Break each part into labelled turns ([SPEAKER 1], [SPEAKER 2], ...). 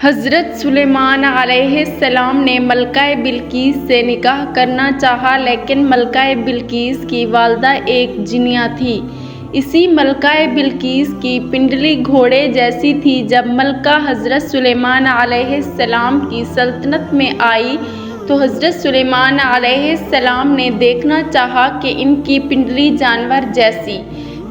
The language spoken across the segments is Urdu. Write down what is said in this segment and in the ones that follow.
[SPEAKER 1] حضرت سلیمان علیہ السلام نے ملکہ بلقیس سے نکاح کرنا چاہا، لیکن ملکہ بلقیس کی والدہ ایک جنیہ تھی۔ اسی ملکہ بلقیس کی پنڈلی گھوڑے جیسی تھی۔ جب ملکہ حضرت سلیمان علیہ السلام کی سلطنت میں آئی تو حضرت سلیمان علیہ السلام نے دیکھنا چاہا کہ ان کی پنڈلی جانور جیسی۔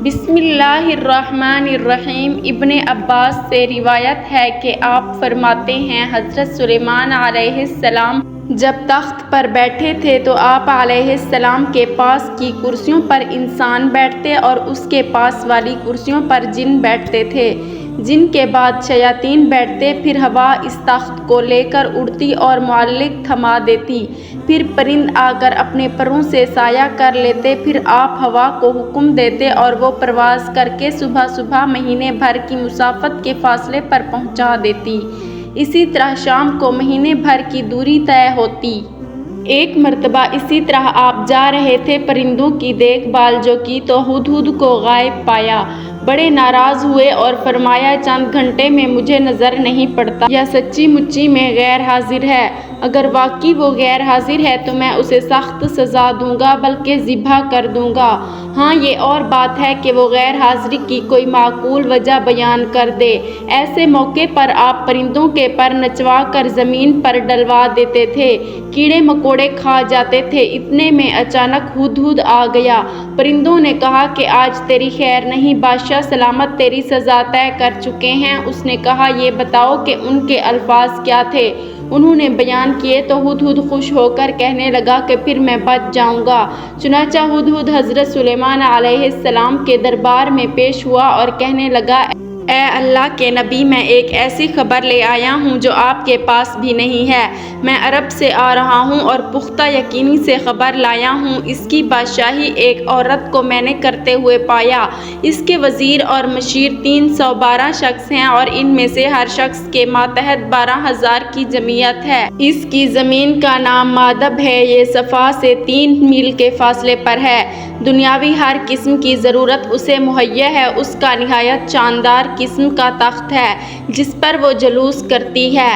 [SPEAKER 1] بسم اللہ الرحمن الرحیم۔ ابن عباس سے روایت ہے کہ آپ فرماتے ہیں، حضرت سلیمان علیہ السلام جب تخت پر بیٹھے تھے تو آپ علیہ السلام کے پاس کی کرسیوں پر انسان بیٹھتے اور اس کے پاس والی کرسیوں پر جن بیٹھتے تھے، جن کے بعد شیاطین بیٹھتے۔ پھر ہوا اس تخت کو لے کر اڑتی اور معلق تھما دیتی، پھر پرند آ کر اپنے پروں سے سایہ کر لیتے، پھر آپ ہوا کو حکم دیتے اور وہ پرواز کر کے صبح صبح مہینے بھر کی مسافت کے فاصلے پر پہنچا دیتی۔ اسی طرح شام کو مہینے بھر کی دوری طے ہوتی۔ ایک مرتبہ اسی طرح آپ جا رہے تھے، پرندوں کی دیکھ بھال جو کی تو ہدہد کو غائب پایا۔ بڑے ناراض ہوئے اور فرمایا، چند گھنٹے میں مجھے نظر نہیں پڑتا، یا سچی مچی میں غیر حاضر ہے؟ اگر واقعی وہ غیر حاضر ہے تو میں اسے سخت سزا دوں گا، بلکہ ذبح کر دوں گا۔ ہاں، یہ اور بات ہے کہ وہ غیر حاضری کی کوئی معقول وجہ بیان کر دے۔ ایسے موقع پر آپ پرندوں کے پر نچوا کر زمین پر ڈلوا دیتے تھے، کیڑے مکوڑے کھا جاتے تھے۔ اتنے میں اچانک ہدہد آ گیا۔ پرندوں نے کہا کہ آج تیری خیر نہیں، بادشاہ سلامت تیری سزا طے کر چکے ہیں۔ اس نے کہا، یہ بتاؤ کہ ان کے الفاظ کیا تھے؟ انہوں نے بیان کیے تو ہدہد خوش ہو کر کہنے لگا کہ پھر میں بچ جاؤں گا۔ چنانچہ ہدہد حضرت سلیمان علیہ السلام کے دربار میں پیش ہوا اور کہنے لگا، اے اللہ کے نبی، میں ایک ایسی خبر لے آیا ہوں جو آپ کے پاس بھی نہیں ہے۔ میں عرب سے آ رہا ہوں اور پختہ یقینی سے خبر لایا ہوں۔ اس کی بادشاہی ایک عورت کو میں نے کرتے ہوئے پایا۔ اس کے وزیر اور مشیر 312 شخص ہیں اور ان میں سے ہر شخص کے ماتحت 12,000 کی جمعیت ہے۔ اس کی زمین کا نام مادب ہے، یہ صفا سے 3 میل کے فاصلے پر ہے۔ دنیاوی ہر قسم کی ضرورت اسے مہیا ہے۔ اس کا نہایت شاندار قسم کا تخت ہے جس پر وہ جلوس کرتی ہے،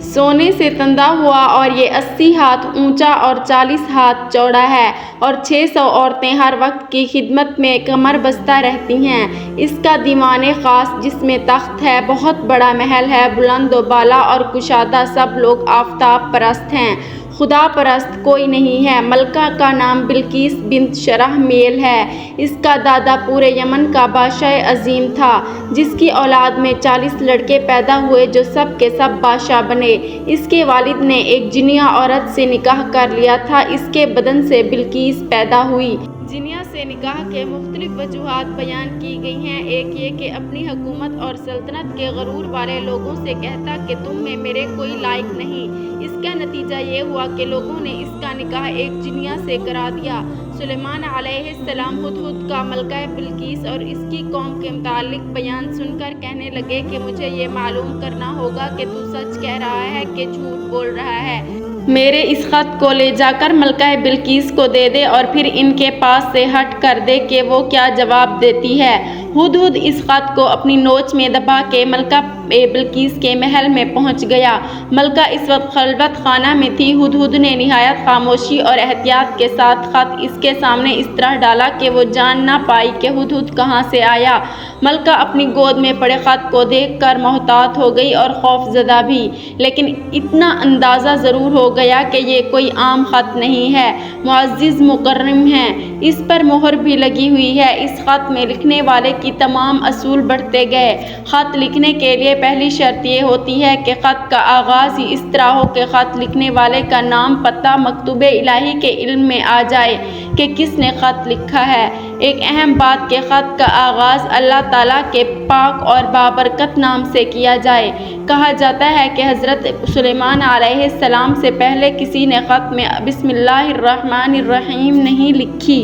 [SPEAKER 1] سونے سے تندہ ہوا، اور یہ 80 ہاتھ اونچا اور 40 ہاتھ چوڑا ہے، اور 600 عورتیں ہر وقت کی خدمت میں کمر بستہ رہتی ہیں۔ اس کا دیوان خاص جس میں تخت ہے بہت بڑا محل ہے، بلند و بالا اور کشادہ۔ سب لوگ آفتاب پرست ہیں، خدا پرست کوئی نہیں ہے۔ ملکہ کا نام بلقیس بنت شرحمیل ہے۔ اس کا دادا پورے یمن کا بادشاہ عظیم تھا، جس کی اولاد میں 40 لڑکے پیدا ہوئے جو سب کے سب بادشاہ بنے۔ اس کے والد نے ایک جنیہ عورت سے نکاح کر لیا تھا، اس کے بدن سے بلقیس پیدا ہوئی۔ جنیہ سے نکاح کے مختلف وجوہات بیان کی گئی ہیں۔ ایک یہ کہ اپنی حکومت اور سلطنت کے غرور والے لوگوں سے کہتا کہ تم میں میرے کوئی لائق نہیں۔ اس کا نتیجہ یہ ہوا کہ لوگوں نے اس کا نکاح ایک جنیہ سے کرا دیا۔ سلیمان علیہ السلام ہدہد کا ملکہ بلقیس اور اس کی قوم کے متعلق بیان سن کر کہنے لگے کہ مجھے یہ معلوم کرنا ہوگا کہ تو سچ کہہ رہا ہے کہ جھوٹ بول رہا ہے۔ میرے اس خط کو لے جا کر ملکہ بلقیس کو دے دے اور پھر ان کے پاس سے ہٹ کر دے کہ وہ کیا جواب دیتی ہے۔ ہدہد اس خط کو اپنی نوچ میں دبا کے ملکہ بلقیس کے محل میں پہنچ گیا۔ ملکہ اس وقت خلوت خانہ میں تھی۔ ہدہد نے نہایت خاموشی اور احتیاط کے ساتھ خط اس کے سامنے اس طرح ڈالا کہ وہ جان نہ پائی کہ ہدہد کہاں سے آیا۔ ملکہ اپنی گود میں پڑے خط کو دیکھ کر محتاط ہو گئی اور خوف زدہ بھی، لیکن اتنا اندازہ ضرور ہو گیا کہ یہ کوئی عام خط نہیں ہے، معزز مکرم ہے، اس پر مہر بھی لگی ہوئی ہے۔ اس خط میں لکھنے والے کی تمام اصول بڑھتے گئے۔ خط لکھنے کے لیے پہلی شرط یہ ہوتی ہے کہ خط کا آغاز ہی اس طرح ہو کہ خط لکھنے والے کا نام، پتہ مکتوب الہی کے علم میں آ جائے کہ کس نے خط لکھا ہے۔ ایک اہم بات کہ خط کا آغاز اللہ تعالیٰ کے پاک اور بابرکت نام سے کیا جائے۔ کہا جاتا ہے کہ حضرت سلیمان علیہ السلام سے پہلے کسی نے خط میں بسم اللہ الرحمن الرحیم نہیں لکھی۔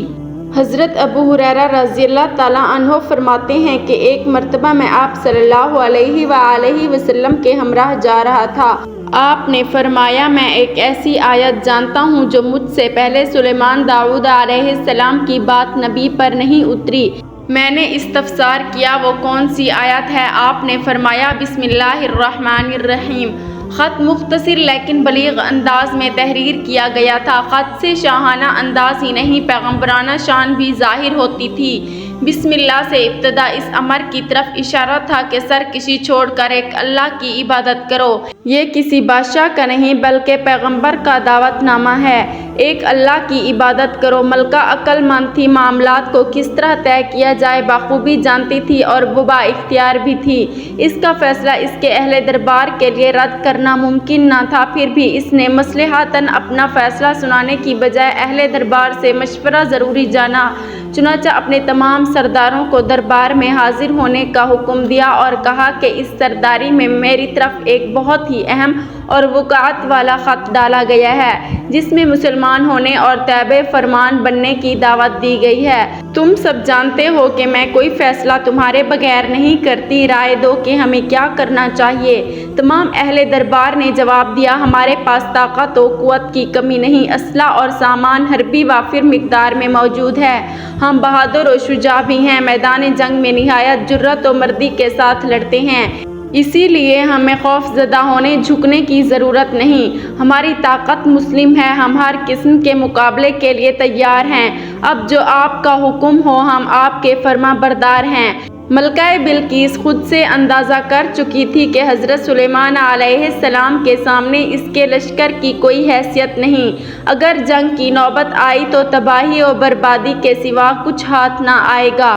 [SPEAKER 1] حضرت ابو ہریرہ رضی اللہ تعالیٰ عنہ فرماتے ہیں کہ ایک مرتبہ میں آپ صلی اللہ علیہ وآلہ وسلم کے ہمراہ جا رہا تھا۔ آپ نے فرمایا، میں ایک ایسی آیت جانتا ہوں جو مجھ سے پہلے سلیمان داؤد علیہ السلام کی بات نبی پر نہیں اتری۔ میں نے استفسار کیا وہ کون سی آیت ہے؟ آپ نے فرمایا بسم اللہ الرحمن الرحیم۔ خط مختصر لیکن بلیغ انداز میں تحریر کیا گیا تھا۔ خط سے شاہانہ انداز ہی نہیں پیغمبرانہ شان بھی ظاہر ہوتی تھی۔ بسم اللہ سے ابتدا اس امر کی طرف اشارہ تھا کہ سرکشی چھوڑ کر ایک اللہ کی عبادت کرو۔ یہ کسی بادشاہ کا نہیں بلکہ پیغمبر کا دعوت نامہ ہے۔ ایک اللہ کی عبادت کرو۔ ملکہ عقل مند تھی، معاملات کو کس طرح طے کیا جائے بخوبی جانتی تھی اور وہ با اختیار بھی تھی۔ اس کا فیصلہ اس کے اہل دربار کے لیے رد کرنا ممکن نہ تھا، پھر بھی اس نے مصلحتاً اپنا فیصلہ سنانے کی بجائے اہل دربار سے مشورہ ضروری جانا۔ چنانچہ اپنے تمام سرداروں کو دربار میں حاضر ہونے کا حکم دیا اور کہا کہ اس سرداری میں میری طرف ایک بہت ہی اہم اور وقعت والا خط ڈالا گیا ہے، جس میں مسلمان ہونے اور تابع فرمان بننے کی دعوت دی گئی ہے۔ تم سب جانتے ہو کہ میں کوئی فیصلہ تمہارے بغیر نہیں کرتی، رائے دو کہ ہمیں کیا کرنا چاہیے۔ تمام اہل دربار نے جواب دیا، ہمارے پاس طاقت و قوت کی کمی نہیں، اسلحہ اور سامان حربی وافر مقدار میں موجود ہے، ہم بہادر و شجاع بھی ہیں، میدان جنگ میں نہایت جرأت و مردی کے ساتھ لڑتے ہیں، اسی لیے ہمیں خوف زدہ ہونے جھکنے کی ضرورت نہیں، ہماری طاقت مسلم ہے، ہم ہر قسم کے مقابلے کے لیے تیار ہیں، اب جو آپ کا حکم ہو ہم آپ کے فرما بردار ہیں۔ ملکہ بلقیس خود سے اندازہ کر چکی تھی کہ حضرت سلیمان علیہ السلام کے سامنے اس کے لشکر کی کوئی حیثیت نہیں، اگر جنگ کی نوبت آئی تو تباہی و بربادی کے سوا کچھ ہاتھ نہ آئے گا۔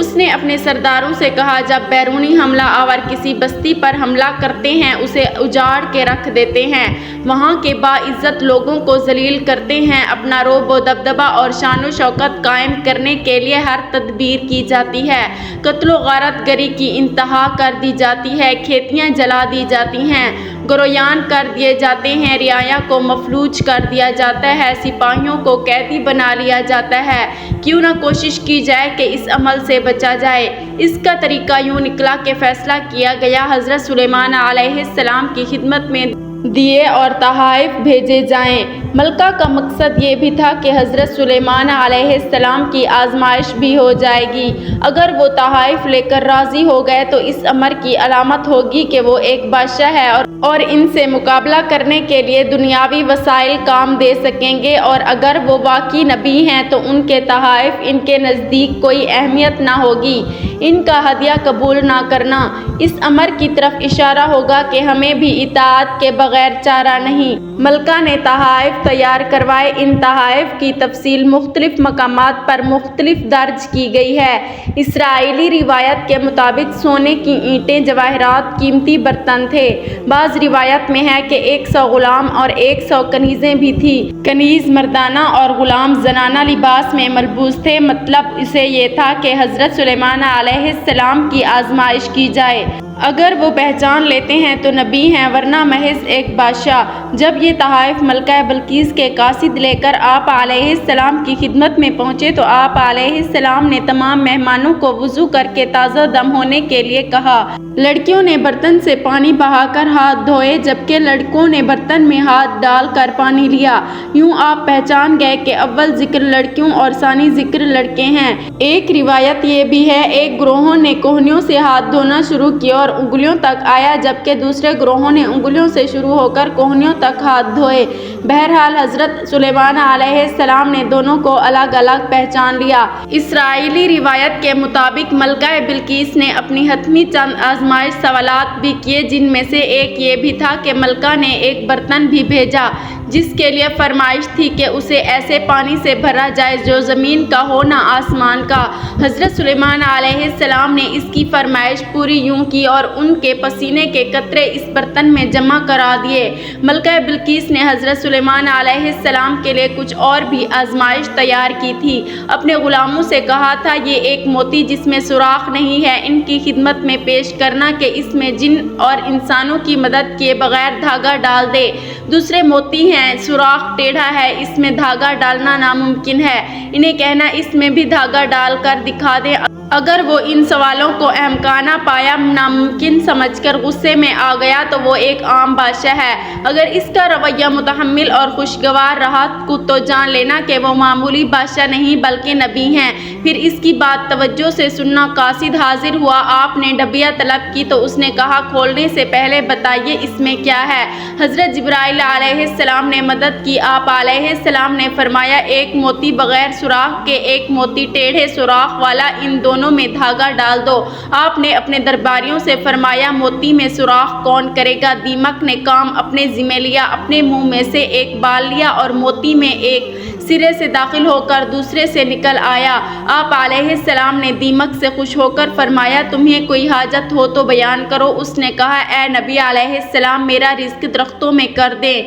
[SPEAKER 1] اس نے اپنے سرداروں سے کہا، جب بیرونی حملہ آور کسی بستی پر حملہ کرتے ہیں اسے اجاڑ کے رکھ دیتے ہیں، وہاں کے باعزت لوگوں کو ذلیل کرتے ہیں، اپنا رعب و دبدبہ اور شان و شوکت قائم کرنے کے لیے ہر تدبیر کی جاتی ہے، قتل و غارت گری کی انتہا کر دی جاتی ہے، کھیتیاں جلا دی جاتی ہیں، گرویان کر دیے جاتے ہیں، رعایا کو مفلوج کر دیا جاتا ہے، سپاہیوں کو قیدی بنا لیا جاتا ہے، کیوں نہ کوشش کی جائے کہ اس عمل سے بچا جائے۔ اس کا طریقہ یوں نکلا کہ فیصلہ کیا گیا حضرت سلیمان علیہ السلام کی خدمت میں دیے اور تحائف بھیجے جائیں۔ ملکہ کا مقصد یہ بھی تھا کہ حضرت سلیمان علیہ السلام کی آزمائش بھی ہو جائے گی، اگر وہ تحائف لے کر راضی ہو گئے تو اس امر کی علامت ہوگی کہ وہ ایک بادشاہ ہے اور ان سے مقابلہ کرنے کے لیے دنیاوی وسائل کام دے سکیں گے، اور اگر وہ واقعی نبی ہیں تو ان کے تحائف ان کے نزدیک کوئی اہمیت نہ ہوگی، ان کا ہدیہ قبول نہ کرنا۔ اس امر کی طرف اشارہ ہوگا کہ ہمیں بھی اطاعت کے بغیر چارہ نہیں۔ ملکہ نے تحائف تیار کروائے، ان تحائف کی تفصیل مختلف مقامات پر مختلف درج کی گئی ہے۔ اسرائیلی روایت کے مطابق سونے کی اینٹیں، جواہرات، قیمتی برتن تھے، بعض روایت میں ہے کہ 100 غلام اور 100 کنیزیں بھی تھیں۔ کنیز مردانہ اور غلام زنانہ لباس میں ملبوس تھے، مطلب اسے یہ تھا کہ حضرت سلیمان علیہ السلام کی آزمائش کی جائے، اگر وہ پہچان لیتے ہیں تو نبی ہیں ورنہ محض ایک بادشاہ۔ جب یہ تحائف ملکہ بلقیس کے قاصد لے کر آپ علیہ السلام کی خدمت میں پہنچے تو آپ علیہ السلام نے تمام مہمانوں کو وضو کر کے تازہ دم ہونے کے لیے کہا۔ لڑکیوں نے برتن سے پانی بہا کر ہاتھ دھوئے جبکہ لڑکوں نے برتن میں ہاتھ ڈال کر پانی لیا، یوں آپ پہچان گئے کہ اول ذکر لڑکیوں اور ثانی ذکر لڑکے ہیں۔ ایک روایت یہ بھی ہے، ایک گروہوں نے کوہنیوں سے ہاتھ دھونا شروع کیا اور انگلیوں تک آیا جبکہ دوسرے گروہوں نے انگلیوں سے شروع ہو کر کوہنیوں تک ہاتھ دھوئے۔ بہرحال حضرت سلیمان علیہ السلام نے دونوں کو الگ الگ پہچان لیا۔ اسرائیلی روایت کے مطابق ملکہ بلقیس نے اپنی حتمی چند آزمائش سوالات بھی کیے، جن میں سے ایک یہ بھی تھا کہ ملکہ نے ایک برتن بھی بھیجا جس کے لیے فرمائش تھی کہ اسے ایسے پانی سے بھرا جائے جو زمین کا ہو نہ آسمان کا۔ حضرت سلیمان علیہ السلام نے اس کی فرمائش پوری یوں کی اور ان کے پسینے کے قطرے اس برتن میں جمع کرا دیے۔ ملکہ بلقیس نے حضرت سلیمان علیہ السلام کے لیے کچھ اور بھی آزمائش تیار کی تھی، اپنے غلاموں سے کہا تھا یہ ایک موتی جس میں سوراخ نہیں ہے ان کی خدمت میں پیش کرنا کہ اس میں جن اور انسانوں کی مدد کیے بغیر دھاگا ڈال دے، دوسرے موتی ہیں سوراخ ٹیڑھا ہے اس میں دھاگا ڈالنا ناممکن ہے، انہیں کہنا اس میں بھی دھاگا ڈال کر دکھا دیں، اگر وہ ان سوالوں کو احمقانہ پایا ناممکن سمجھ کر غصے میں آ گیا تو وہ ایک عام بادشاہ ہے، اگر اس کا رویہ متحمل اور خوشگوار رہا تو جان لینا کہ وہ معمولی بادشاہ نہیں بلکہ نبی ہیں۔ پھر اس کی بات توجہ سے سننا۔ قاصد حاضر ہوا، آپ نے ڈبیا طلب کی تو اس نے کہا کھولنے سے پہلے بتائیے اس میں کیا ہے۔ حضرت جبرائیل علیہ السلام نے مدد کی۔ آپ علیہ السلام نے فرمایا ایک موتی بغیر سوراخ کے، ایک موتی ٹیڑھے سوراخ والا، ان دونوں میں دھاگا ڈال دو۔ آپ نے اپنے درباریوں سے فرمایا موتی میں سوراخ کون کرے گا؟ دیمک نے کام اپنے ذمہ لیا، اپنے منہ میں سے ایک بال لیا اور موتی میں ایک سرے سے داخل ہو کر دوسرے سے نکل آیا۔ آپ علیہ السلام نے دیمک سے خوش ہو کر فرمایا تمہیں کوئی حاجت ہو تو بیان کرو۔ اس نے کہا اے نبی علیہ السلام میرا رزق درختوں میں کر دیں۔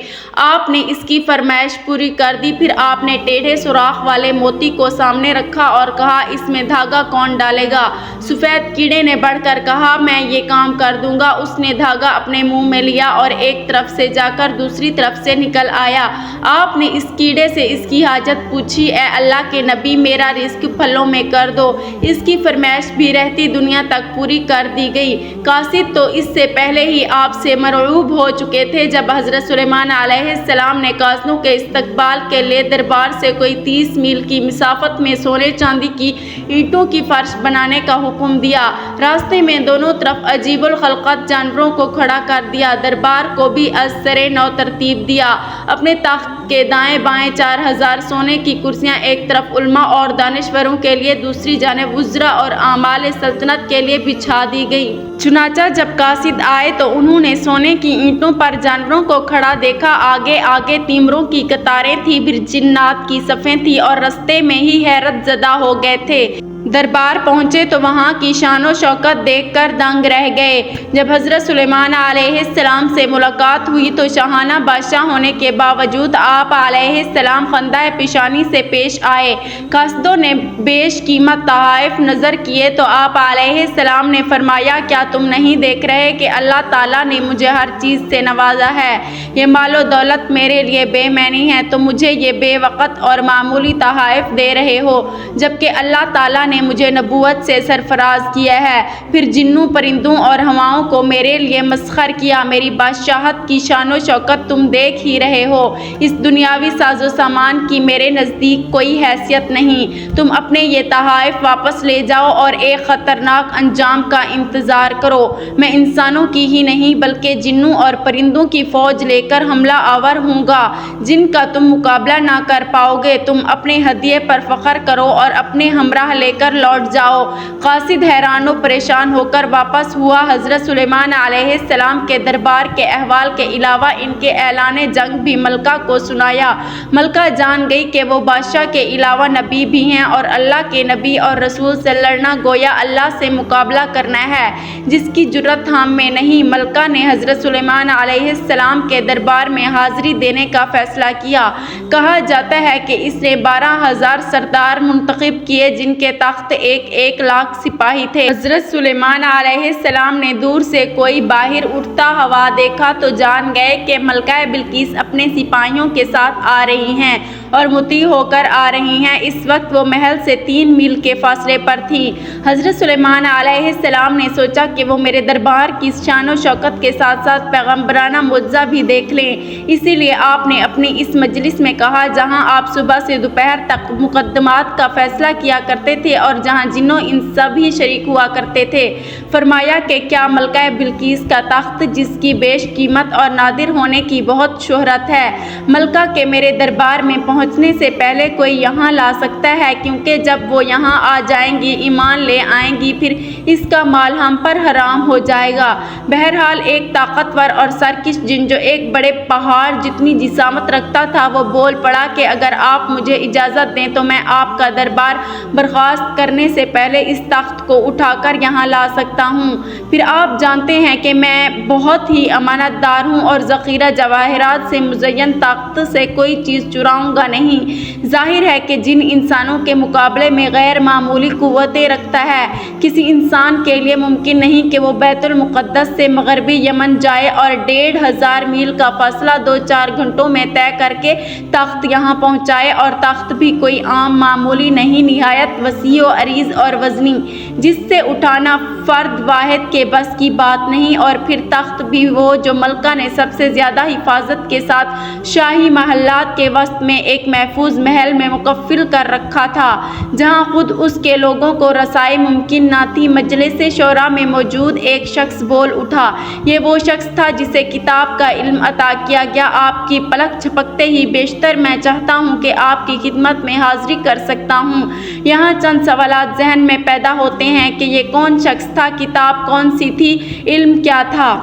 [SPEAKER 1] آپ نے اس کی فرمائش پوری کر دی۔ پھر آپ نے ٹیڑھے سوراخ والے موتی کو سامنے رکھا اور کہا اس میں دھاگا کون ڈالے گا؟ سفید کیڑے نے بڑھ کر کہا میں یہ کام کر دوں گا۔ اس نے دھاگا اپنے منہ میں لیا اور ایک طرف سے جا کر دوسری طرف سے نکل آیا۔ آپ نے اس کیڑے سے اس کی حاجت پوچھی، اے اللہ کے نبی میرا رزق پھلوں میں کر دو۔ اس کی فرمائش بھی رہتی دنیا تک پوری کر دی گئی۔ قاصد تو اس سے پہلے ہی آپ سے مرعوب ہو چکے تھے۔ جب حضرت سلیمان علیہ السلام نے قاصدوں کے استقبال کے لیے دربار سے کوئی 30 میل کی مسافت میں سونے چاندی کی اینٹوں کی فرش بنانے کا حکم دیا، راستے میں دونوں طرف عجیب الخلقت جانوروں کو کھڑا کر دیا، دربار کو بھی از سر نو ترتیب دیا۔ اپنے تخت کے دائیں بائیں 4000 سونے کی کرسیاں، ایک طرف علماء اور دانشوروں کے لیے، دوسری جانب وزراء اور اعمال سلطنت کے لیے بچھا دی گئی۔ چنانچہ جب قاصد آئے تو انہوں نے سونے کی اینٹوں پر جانوروں کو کھڑا دیکھا، آگے آگے تیمروں کی قطاریں تھیں، پھر جنات کی صفیں تھیں اور رستے میں ہی حیرت زدہ ہو گئے تھے۔ دربار پہنچے تو وہاں کی شان و شوکت دیکھ کر دنگ رہ گئے۔ جب حضرت سلیمان علیہ السلام سے ملاقات ہوئی تو شاہانہ بادشاہ ہونے کے باوجود آپ علیہ السلام خندہ پیشانی سے پیش آئے۔ قاصدوں نے بیش قیمت تحائف نظر کیے تو آپ علیہ السلام نے فرمایا کیا تم نہیں دیکھ رہے کہ اللہ تعالیٰ نے مجھے ہر چیز سے نوازا ہے؟ یہ مال و دولت میرے لیے بے معنی ہے، تو مجھے یہ بے وقت اور معمولی تحائف دے رہے ہو، جبکہ اللہ تعالیٰ نے مجھے نبوت سے سرفراز کیا ہے۔ پھر جنوں پرندوں اور ہواؤں کو میرے لیے مسخر کیا۔ میری بادشاہت کی شان و شوکت تم دیکھ ہی رہے ہو، اس دنیاوی ساز و سامان کی میرے نزدیک کوئی حیثیت نہیں۔ تم اپنے یہ تحائف واپس لے جاؤ اور ایک خطرناک انجام کا انتظار کرو۔ میں انسانوں کی ہی نہیں بلکہ جنوں اور پرندوں کی فوج لے کر حملہ آور ہوں گا جن کا تم مقابلہ نہ کر پاؤ گے۔ تم اپنے ہدیے پر فخر کرو اور اپنے ہمراہ لے کر لوٹ جاؤ۔ قاصد حیران و پریشان ہو کر واپس ہوا۔ حضرت سلیمان علیہ السلام کے دربار کے احوال کے علاوہ ان کے اعلان جنگ بھی ملکہ کو سنایا۔ ملکہ جان گئی کہ وہ بادشاہ کے علاوہ نبی بھی ہیں اور اللہ کے نبی اور رسول سے لڑنا گویا اللہ سے مقابلہ کرنا ہے جس کی جرأت ہم میں نہیں۔ ملکہ نے حضرت سلیمان علیہ السلام کے دربار میں حاضری دینے کا فیصلہ کیا۔ کہا جاتا ہے کہ اس نے 12,000 سردار منتخب کیے جن کے تخت 1 لاکھ سپاہی تھے۔ حضرت سلیمان علیہ السلام نے دور سے کوئی باہر اٹھتا ہوا دیکھا تو جان گئے کہ ملکہ بلقیس اپنے سپاہیوں کے ساتھ آ رہی ہیں اور مطیع ہو کر آ رہی ہیں۔ اس وقت وہ محل سے 3 میل کے فاصلے پر تھی۔ حضرت سلیمان علیہ السلام نے سوچا کہ وہ میرے دربار کی شان و شوکت کے ساتھ ساتھ پیغمبرانہ معجزہ بھی دیکھ لیں۔ اسی لیے آپ نے اپنی اس مجلس میں کہا جہاں آپ صبح سے دوپہر تک مقدمات کا فیصلہ کیا کرتے تھے اور جہاں جنوں انس بھی شریک ہوا کرتے تھے، فرمایا کہ کیا ملکہ بلقیس کا تخت جس کی بیش قیمت اور نادر ہونے کی بہت شہرت ہے، ملکہ کے میرے دربار میں پہنچنے سے پہلے کوئی یہاں لا سکتا ہے؟ کیونکہ جب وہ یہاں آ جائیں گی ایمان لے آئیں گی، پھر اس کا مال ہم پر حرام ہو جائے گا۔ بہرحال ایک طاقتور اور سرکش جن جو ایک بڑے پہاڑ جتنی جسامت رکھتا تھا وہ بول پڑا کہ اگر آپ مجھے اجازت دیں تو میں آپ کا دربار برخاست کرنے سے پہلے اس تخت کو اٹھا کر یہاں لا سکتا ہوں۔ پھر آپ جانتے ہیں کہ میں بہت ہی امانت دار ہوں اور ذخیرہ جواہرات سے مزین تخت سے کوئی چیز چراؤں گا ہوا نہیں۔ ظاہر ہے کہ جن انسانوں کے مقابلے میں غیر معمولی قوتیں رکھتا ہے، کسی انسان کے لیے ممکن نہیں کہ وہ بیت المقدس سے مغربی یمن جائے اور 1500 میل کا فاصلہ 2-4 گھنٹوں میں طے کر کے تخت یہاں پہنچائے، اور تخت بھی کوئی عام معمولی نہیں، نہایت وسیع و عریض اور وزنی، جس سے اٹھانا فرد واحد کے بس کی بات نہیں، اور پھر تخت بھی وہ جو ملکہ نے سب سے زیادہ حفاظت کے ساتھ شاہی محلات کے وسط میں ایک محفوظ محل میں مکفل کر رکھا تھا، جہاں خود اس کے لوگوں کو رسائی ممکن نہ تھی۔ مجلس شورا میں موجود ایک شخص بول اٹھا، یہ وہ شخص تھا جسے کتاب کا علم عطا کیا گیا۔ آپ کی پلک جھپکتے ہی بیشتر میں چاہتا ہوں کہ آپ کی خدمت میں حاضری کر سکتا ہوں۔ یہاں چند سوالات ذہن میں پیدا ہوتے ہیں کہ یہ کون شخص تھا، کتاب کون سی تھی، علم کیا تھا؟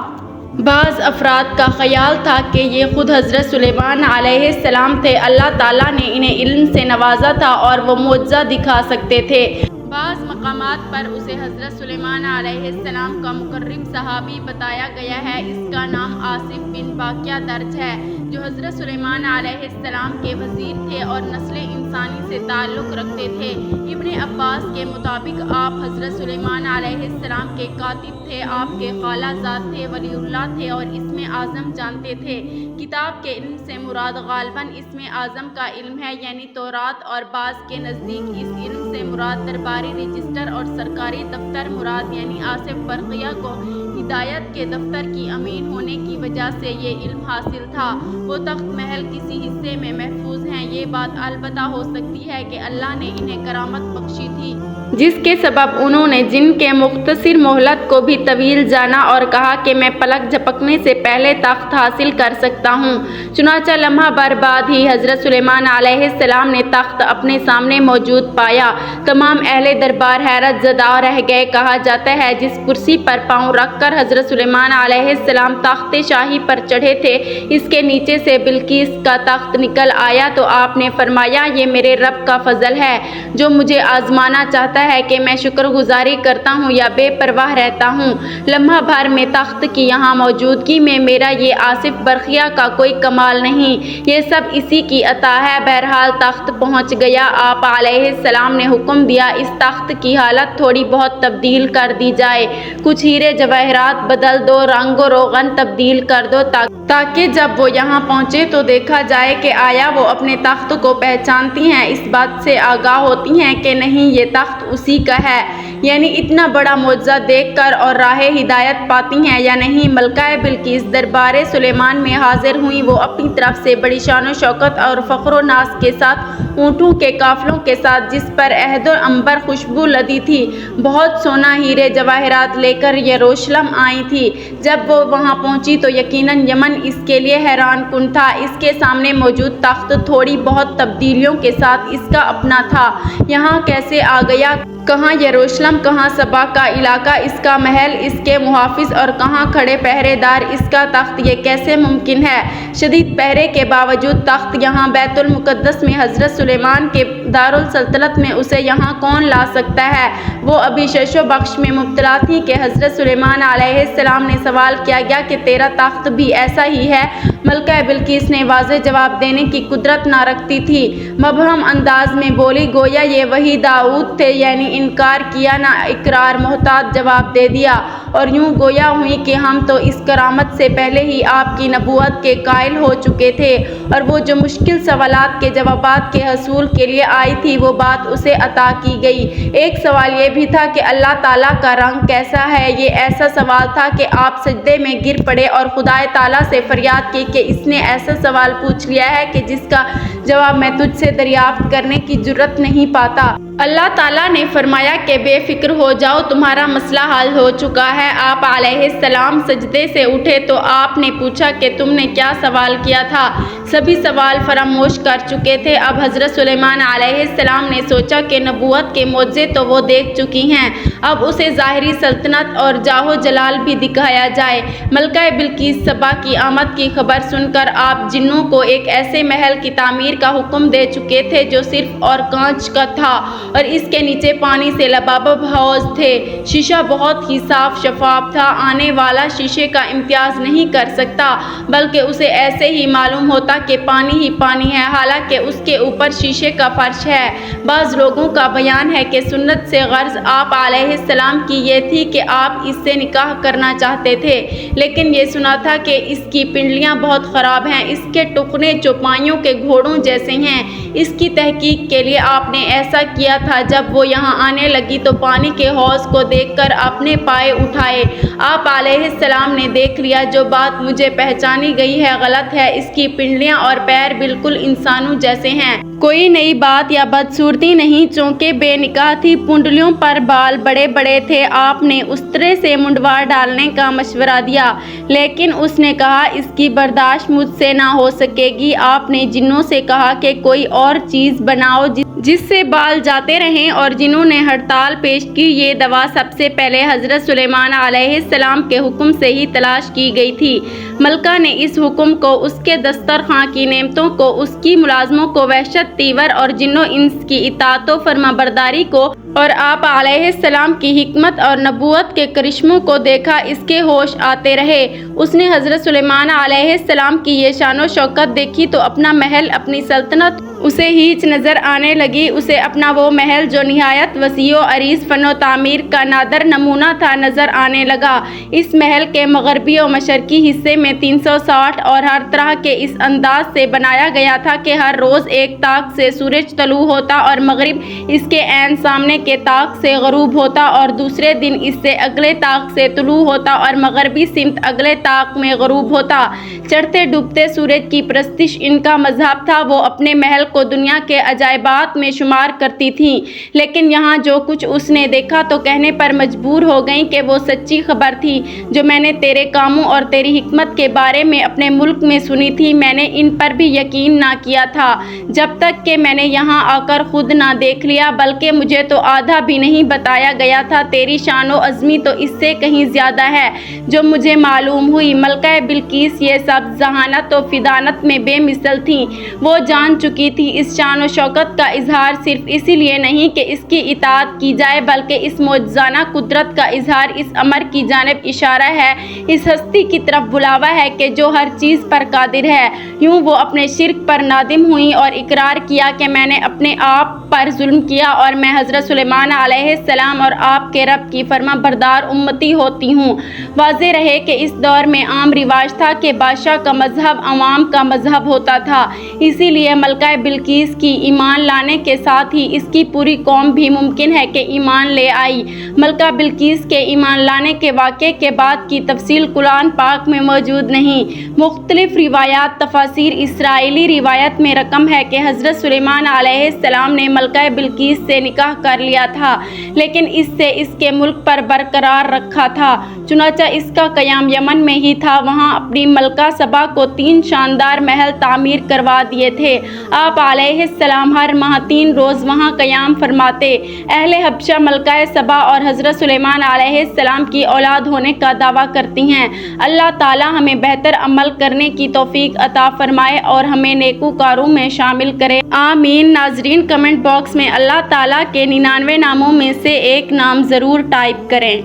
[SPEAKER 1] بعض افراد کا خیال تھا کہ یہ خود حضرت سلیمان علیہ السلام تھے۔ اللہ تعالیٰ نے انہیں علم سے نوازا تھا اور وہ معجزہ دکھا سکتے تھے۔ بعض مقامات پر اسے حضرت سلیمان علیہ السلام کا مقرب صحابی بتایا گیا ہے۔ اس کا نام آصف بن باقیہ درج ہے، جو حضرت سلیمان علیہ السلام کے وزیر تھے اور نسل انسانی سے تعلق رکھتے تھے۔ ابن عباس کے مطابق آپ حضرت سلیمان علیہ السلام کے کاتب تھے۔ آپ کے خالہ زاد تھے، ولی اللہ تھے اور اسم اعظم جانتے تھے۔ کتاب کے علم سے مراد غالباً اسم اعظم کا علم ہے، یعنی تورات، اور بعض کے نزدیک اس علم سے مراد درباری رجسٹر اور سرکاری دفتر مراد، یعنی آصف برقیہ کو ہدایت کے دفتر کی امین ہونے کی وجہ سے یہ علم حاصل تھا۔ وہ تخت محل کسی حصے میں محفوظ ہیں۔ یہ بات البتہ ہو سکتی ہے کہ اللہ نے انہیں کرامت بخشی تھی، جس کے سبب انہوں نے جن کے مختصر مہلت کو بھی طویل جانا اور کہا کہ میں پلک جھپکنے سے پہلے تخت حاصل کر سکتا ہوں۔ چنانچہ لمحہ بھر بعد ہی حضرت سلیمان علیہ السلام نے تخت اپنے سامنے موجود پایا۔ تمام اہل دربار حیرت زدہ رہ گئے۔ کہا جاتا ہے جس کرسی پر پاؤں رکھ کر حضرت سلیمان علیہ السلام تخت شاہی پر چڑھے تھے، اس کے نیچے سے بلقیس کا تخت نکل آیا تو آپ نے فرمایا، یہ میرے رب کا فضل ہے جو مجھے آزمانا چاہتا ہے کہ میں شکر گزاری کرتا ہوں یا بے پرواہ رہتا ہوں۔ لمحہ بھر میں تخت کی یہاں موجودگی میں میرا یہ آصف برقیہ کا کوئی کمال نہیں، یہ سب اسی کی عطا ہے۔ بہرحال تخت پہنچ گیا۔ آپ علیہ السلام نے حکم دیا، اس تخت کی حالت تھوڑی بہت تبدیل کر دی جائے، کچھ ہیرے جواہرات بدل دو، رنگ و روغن تبدیل کر دو، تاکہ جب وہ یہاں پہنچے تو دیکھا جائے کہ آیا وہ اپنے تخت کو پہچانتی ہیں، اس بات سے آگاہ ہوتی ہیں کہ نہیں یہ تخت اسی کا ہے، یعنی اتنا بڑا معجزہ دیکھ کر اور راہ ہدایت پاتی ہیں یا نہیں۔ ملکہ بلقیس دربار سلیمان میں حاضر ہوئیں۔ وہ اپنی طرف سے بڑی شان و شوکت اور فخر و ناز کے ساتھ اونٹوں کے قافلوں کے ساتھ، جس پر عہد و عنبر خوشبو لدی تھی، بہت سونا ہیرے جواہرات لے کر یروشلم آئی تھی۔ جب وہ وہاں پہنچی تو یقیناً یمن اس کے لیے حیران کن تھا۔ اس کے سامنے موجود تخت تھوڑی بہت تبدیلیوں کے ساتھ اس کا اپنا تھا۔ یہاں کیسے آ گیا؟ کہاں یروشلم، کہاں سبا کا علاقہ اس کا محل، اس کے محافظ، اور کہاں کھڑے پہرے دار اس کا تخت؟ یہ کیسے ممکن ہے؟ شدید پہرے کے باوجود تخت یہاں بیت المقدس میں حضرت سلیمان کے دارالسلطنت میں، اسے یہاں کون لا سکتا ہے؟ وہ ابھی شش و بخش میں مبتلا تھی کہ حضرت سلیمان علیہ السلام نے سوال کیا گیا کہ تیرا تخت بھی ایسا ہی ہے؟ ملکہ بلقیس نے واضح جواب دینے کی قدرت نہ رکھتی تھی، مبہم انداز میں بولی، گویا یہ وہی داؤد تھے، یعنی انکار کیا نہ اقرار، محتاط جواب دے دیا، اور یوں گویا ہوئی کہ ہم تو اس کرامت سے پہلے ہی آپ کی نبوت کے قائل ہو چکے تھے، اور وہ جو مشکل سوالات کے جوابات کے حصول کے لیے آئی تھی وہ بات اسے عطا کی گئی۔ ایک سوال یہ بھی تھا کہ اللہ تعالیٰ کا رنگ کیسا ہے؟ یہ ایسا سوال تھا کہ آپ سجدے میں گر پڑے اور خدا تعالیٰ سے فریاد کی کہ اس نے ایسا سوال پوچھ لیا ہے کہ جس کا جواب میں تجھ سے دریافت کرنے کی جرت نہیں پاتا۔ اللہ تعالیٰ نے فرمایا کہ بے فکر ہو جاؤ، تمہارا مسئلہ حل ہو چکا ہے۔ آپ علیہ السلام سجدے سے اٹھے تو آپ نے پوچھا کہ تم نے کیا سوال کیا تھا؟ سبھی سوال فراموش کر چکے تھے۔ اب حضرت سلیمان علیہ السلام نے سوچا کہ نبوت کے معجزے تو وہ دیکھ چکی ہیں، اب اسے ظاہری سلطنت اور جاہ و جلال بھی دکھایا جائے۔ ملکہ بلقیس سبا کی آمد کی خبر سن کر آپ جنوں کو ایک ایسے محل کی تعمیر کا حکم دے چکے تھے جو صرف اور کانچ کا تھا، اور اس کے نیچے پانی سے لبابب حوض تھے۔ شیشہ بہت ہی صاف شفاف تھا، آنے والا شیشے کا امتیاز نہیں کر سکتا، بلکہ اسے ایسے ہی معلوم ہوتا کہ پانی ہی پانی ہے، حالانکہ اس کے اوپر شیشے کا فرش ہے۔ بعض لوگوں کا بیان ہے کہ سنت سے غرض آپ علیہ السلام کی یہ تھی کہ آپ اس سے نکاح کرنا چاہتے تھے، لیکن یہ سنا تھا کہ اس کی پنڈلیاں بہت خراب ہیں، اس کے ٹخنے چوپایوں کے گھوڑوں جیسے ہیں۔ اس کی تحقیق کے لیے آپ نے ایسا کیا تھا۔ جب وہ یہاں آنے لگی تو پانی کے حوض کو دیکھ کر اپنے پائے اٹھائے۔ آپ علیہ السلام نے دیکھ لیا، جو بات مجھے پہچانی گئی ہے غلط ہے، اس کی پنڈلیاں اور پیر بالکل انسانوں جیسے ہیں۔ کوئی نئی بات یا بدصورتی نہیں، چونکہ بے نکاح تھی، پنڈلیوں پر بال بڑے بڑے تھے۔ آپ نے استرے سے منڈوا ڈالنے کا مشورہ دیا، لیکن اس نے کہا اس کی برداشت مجھ سے نہ ہو سکے گی۔ آپ نے جنوں سے کہا کہ کوئی اور چیز بناؤ جس سے بال جاتے رہیں، اور جنوں نے ہڑتال پیش کی۔ یہ دوا سب سے پہلے حضرت سلیمان علیہ السلام کے حکم سے ہی تلاش کی گئی تھی۔ ملکہ نے اس حکم کو، اس کے دسترخواں کی نعمتوں کو، اس کی ملازموں کو، وحشت تیور اور جن و انس کی اطاعت و فرمانبرداری کو اور آپ علیہ السلام کی حکمت اور نبوت کے کرشموں کو دیکھا۔ اس کے ہوش آتے رہے۔ اس نے حضرت سلیمان علیہ السلام کی یہ شان و شوکت دیکھی تو اپنا محل، اپنی سلطنت اسے ہیچ نظر آنے لگی۔ اسے اپنا وہ محل جو نہایت وسیع و عریض فن و تعمیر کا نادر نمونہ تھا نظر آنے لگا۔ اس محل کے مغربی و مشرقی حصے میں 360 اور ہر طرح کے اس انداز سے بنایا گیا تھا کہ ہر روز ایک طاق سے سورج طلوع ہوتا اور مغرب اس کے عین سامنے کے طاق سے غروب ہوتا، اور دوسرے دن اس سے اگلے طاق سے طلوع ہوتا اور مغربی سمت اگلے طاق میں غروب ہوتا۔ چڑھتے ڈوبتے سورج کی پرستش ان کا مذہب تھا۔ وہ اپنے محل کو دنیا کے عجائبات میں شمار کرتی تھیں، لیکن یہاں جو کچھ اس نے دیکھا تو کہنے پر مجبور ہو گئیں کہ وہ سچی خبر تھی جو میں نے تیرے کاموں اور تیری حکمت کے بارے میں اپنے ملک میں سنی تھی۔ میں نے ان پر بھی یقین نہ کیا تھا جب تک کہ میں نے یہاں آ کر خود نہ دیکھ لیا، بلکہ مجھے تو آدھا بھی نہیں بتایا گیا تھا۔ تیری شان و عظمی تو اس سے کہیں زیادہ ہے جو مجھے معلوم ہوئی۔ ملکہ بلقیس یہ سب ذہانت و فطانت میں بے مثل تھیں۔ وہ جان چکی تھی اس شان و شوکت کا اظہار صرف اسی لیے نہیں کہ اس کی اطاعت کی جائے، بلکہ اس معجزانہ قدرت کا اظہار اس امر کی جانب اشارہ ہے، اس ہستی کی طرف بلاوا ہے کہ جو ہر چیز پر قادر ہے۔ یوں وہ اپنے شرک پر نادم ہوئیں اور اقرار کیا کہ میں نے اپنے آپ پر ظلم کیا اور میں حضرت سلیمان علیہ السلام اور آپ کے رب کی فرما بردار امتی ہوتی ہوں۔ واضح رہے کہ اس دور میں عام رواج تھا کہ بادشاہ کا مذہب عوام کا مذہب ہوتا تھا، اسی لیے ملکہ بلقیس کی ایمان لانے کے ساتھ ہی اس کی پوری قوم بھی ممکن ہے کہ ایمان لے آئی۔ ملکہ بلقیس کے ایمان لانے کے واقعے کے بعد کی تفصیل قرآن پاک میں موجود نہیں۔ مختلف روایات تفاسیر اسرائیلی روایت میں رقم ہے کہ حضرت سلیمان علیہ السلام نے ملکہ بلقیس سے نکاح کر لیا تھا، لیکن اس سے اس کے ملک پر برقرار رکھا تھا۔ چنانچہ اس کا قیام یمن میں ہی تھا۔ وہاں اپنی ملکہ سبا کو 3 شاندار محل تعمیر کروا دیے تھے۔ آپ علیہ السلام ہر ماہ 3 روز وہاں قیام فرماتے۔ اہل حبشہ ملکہ سبا اور حضرت سلیمان علیہ السلام کی اولاد ہونے کا دعویٰ کرتی ہیں۔ اللہ تعالی ہمیں بہتر عمل کرنے کی توفیق عطا فرمائے اور ہمیں نیکوکاروں میں شامل کرے، آمین۔ ناظرین، کمنٹ باکس میں اللہ تعالیٰ کے 99 ناموں میں سے ایک نام ضرور ٹائپ کریں۔